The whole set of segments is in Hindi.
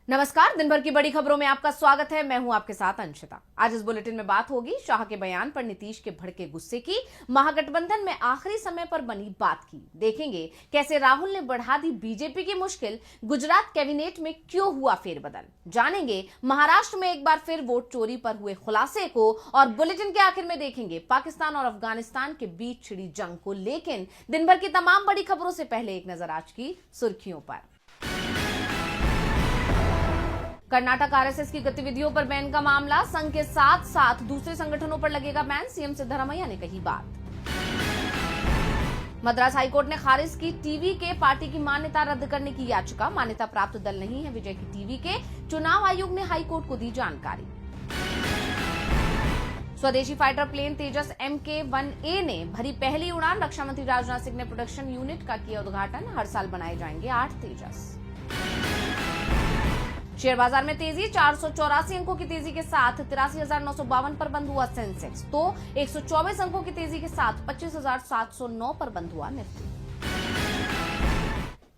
नमस्कार, दिन भर की बड़ी खबरों में आपका स्वागत है। मैं हूं आपके साथ अंशिता। आज इस बुलेटिन में बात होगी शाह के बयान पर नीतीश के भड़के गुस्से की, महागठबंधन में आखिरी समय पर बनी बात की, देखेंगे कैसे राहुल ने बढ़ा दी बीजेपी की मुश्किल, गुजरात कैबिनेट में क्यों हुआ फेरबदल, जानेंगे महाराष्ट्र में एक बार फिर वोट चोरी पर हुए खुलासे को, और बुलेटिन के आखिर में देखेंगे पाकिस्तान और अफगानिस्तान के बीच छिड़ी जंग को। लेकिन दिन भर की तमाम बड़ी खबरों से पहले एक नजर आज की सुर्खियों पर। कर्नाटक आरएसएस की गतिविधियों पर बैन का मामला, संघ के साथ साथ दूसरे संगठनों पर लगेगा बैन, सीएम सिद्धरामैया ने कही बात। मद्रास हाईकोर्ट ने खारिज की टीवी के पार्टी की मान्यता रद्द करने की याचिका, मान्यता प्राप्त दल नहीं है विजय की टीवी के, चुनाव आयोग ने हाईकोर्ट को दी जानकारी। स्वदेशी फाइटर प्लेन तेजस MK-1A ने भरी पहली उड़ान, रक्षा मंत्री राजनाथ सिंह ने प्रोडक्शन यूनिट का किया उद्घाटन, हर साल बनाए जाएंगे 8 तेजस। शेयर बाजार में तेजी, 484 अंकों की तेजी के साथ 83,952 पर बंद हुआ सेंसेक्स, तो 124 अंकों की तेजी के साथ 25,709 पर बंद हुआ निफ्टी।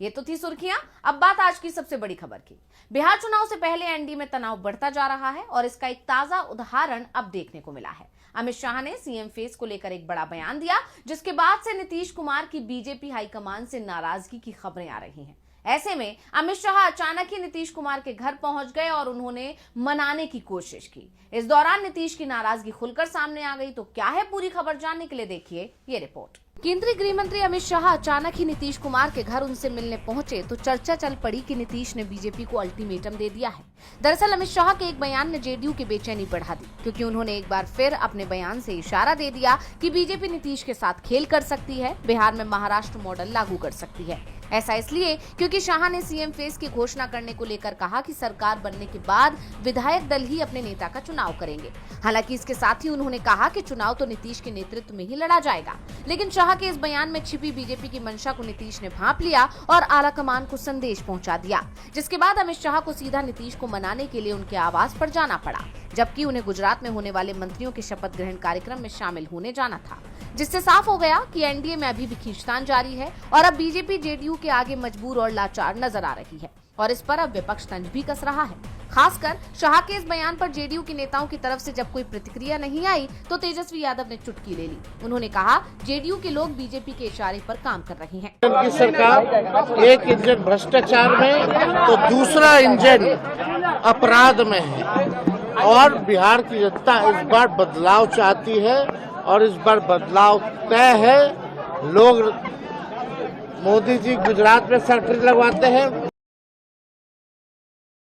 ये तो थी सुर्खियां। अब बात आज की सबसे बड़ी खबर की। बिहार चुनाव से पहले एनडीए में तनाव बढ़ता जा रहा है और इसका एक ताजा उदाहरण अब देखने को मिला है। अमित शाह ने सीएम फेस को लेकर एक बड़ा बयान दिया, जिसके बाद से नीतीश कुमार की बीजेपी हाईकमान से नाराजगी की खबरें आ रही हैं। ऐसे में अमित शाह अचानक ही नीतीश कुमार के घर पहुंच गए और उन्होंने मनाने की कोशिश की। इस दौरान नीतीश की नाराजगी खुलकर सामने आ गई। तो क्या है पूरी खबर, जानने के लिए देखिए ये रिपोर्ट। केंद्रीय गृह मंत्री अमित शाह अचानक ही नीतीश कुमार के घर उनसे मिलने पहुंचे तो चर्चा चल पड़ी कि नीतीश ने बीजेपी को अल्टीमेटम दे दिया है। दरअसल अमित शाह के एक बयान ने जेडीयू की बेचैनी बढ़ा दी, क्योंकि उन्होंने एक बार फिर अपने बयान से इशारा दे दिया कि बीजेपी नीतीश के साथ खेल कर सकती है, बिहार में महाराष्ट्र मॉडल लागू कर सकती है। ऐसा इसलिए क्योंकि शाह ने सीएम फेस की घोषणा करने को लेकर कहा कि सरकार बनने के बाद विधायक दल ही अपने नेता का चुनाव करेंगे। हालांकि इसके साथ ही उन्होंने कहा कि चुनाव तो नीतीश के नेतृत्व में ही लड़ा जाएगा। लेकिन शाह के इस बयान में छिपी बीजेपी की मंशा को नीतीश ने भांप लिया और आलाकमान को संदेश पहुंचा दिया, जिसके बाद अमित शाह को सीधा नीतीश को मनाने के लिए उनके आवास पर जाना पड़ा, जबकि उन्हें गुजरात में होने वाले मंत्रियों के शपथ ग्रहण कार्यक्रम में शामिल होने जाना था। जिससे साफ हो गया कि एनडीए में अभी भी खींचतान जारी है और अब बीजेपी जेडीयू के आगे मजबूर और लाचार नजर आ रही है, और इस पर अब विपक्ष तंज भी कस रहा है। खासकर शाह के इस बयान पर जेडीयू के नेताओं की तरफ से जब कोई प्रतिक्रिया नहीं आई तो तेजस्वी यादव ने चुटकी ले ली। उन्होंने कहा, जेडीयू के लोग बीजेपी के इशारे पर काम कर रहे हैं। की सरकार एक इंजन भ्रष्टाचार में तो दूसरा इंजन अपराध में है, और बिहार की जनता इस बार बदलाव चाहती है और इस बार बदलाव तय है। लोग मोदी जी गुजरात में सर्किट लगवाते हैं,